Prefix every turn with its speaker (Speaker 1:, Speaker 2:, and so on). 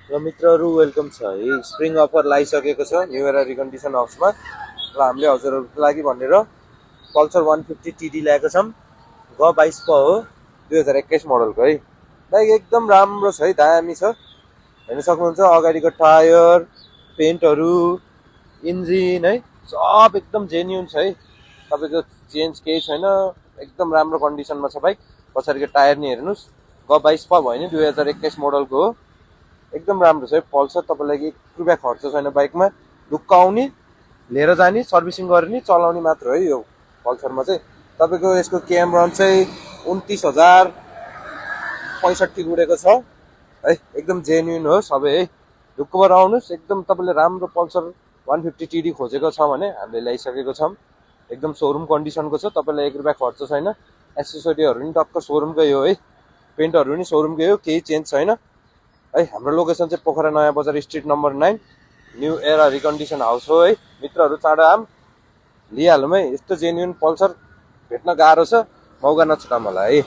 Speaker 1: र मित्रहरू वेलकम छ है। स्प्रिङ अफर लगाइसकेको छ न्यू एरा रिकन्डिसन हाउसमा र हामीले हजुरहरूको लागि भनेर पल्सर 150 टिडी ल्याएको छौँ। ग 22 प हो, 2021 मोडलको है। बाइक एकदम राम्रो छ है, दामी छ। हेर्न सक्नुहुन्छ अगाडिको टायर, पेन्टहरू, इन्जिन है, सब एकदम जेन्युन छ है। तपाईँको चेन्ज केही छैन, एकदम राम्रो कन्डिसनमा छ बाइक। पछाडिको टायर नि हेर्नुहोस्, ग 22 प भयो नि, 2021 मोडलको हो। एकदम राम्रो छ है पल्सर। तपाईँलाई 1 रुपियाँ खर्च छैन बाइकमा। ढुक्क आउने, लिएर जाने, सर्भिसिङ गर्ने, चलाउने मात्र है यो पल्सरमा चाहिँ। तपाईँको यसको केएम रन चाहिँ 29,065 गुडेको छ है। एकदम जेन्युन हो सबै है। ढुक्क भएर आउनुहोस्। एकदम तपाईँले राम्रो पल्सर 150 टिडी खोजेको छ भने हामीले ल्याइसकेको छौँ। एकदम सोरुम कन्डिसनको छ, तपाईँलाई 1 रुपियाँ खर्च छैन। एसेसरीहरू नि टक्क सोरुमकै हो है, पेन्टहरू नि सोरुमकै हो, केही चेन्ज छैन है। हाम्रो लोकेसन चाहिँ पोखरा नयाँ बजार street number 9 new era recondition house हो है। मित्रहरू चाँडो आम लिइहालौँ है। यस्तो जेन्युन पल्सर भेट्न गाह्रो छ, मौका नछुटाउँ होला है।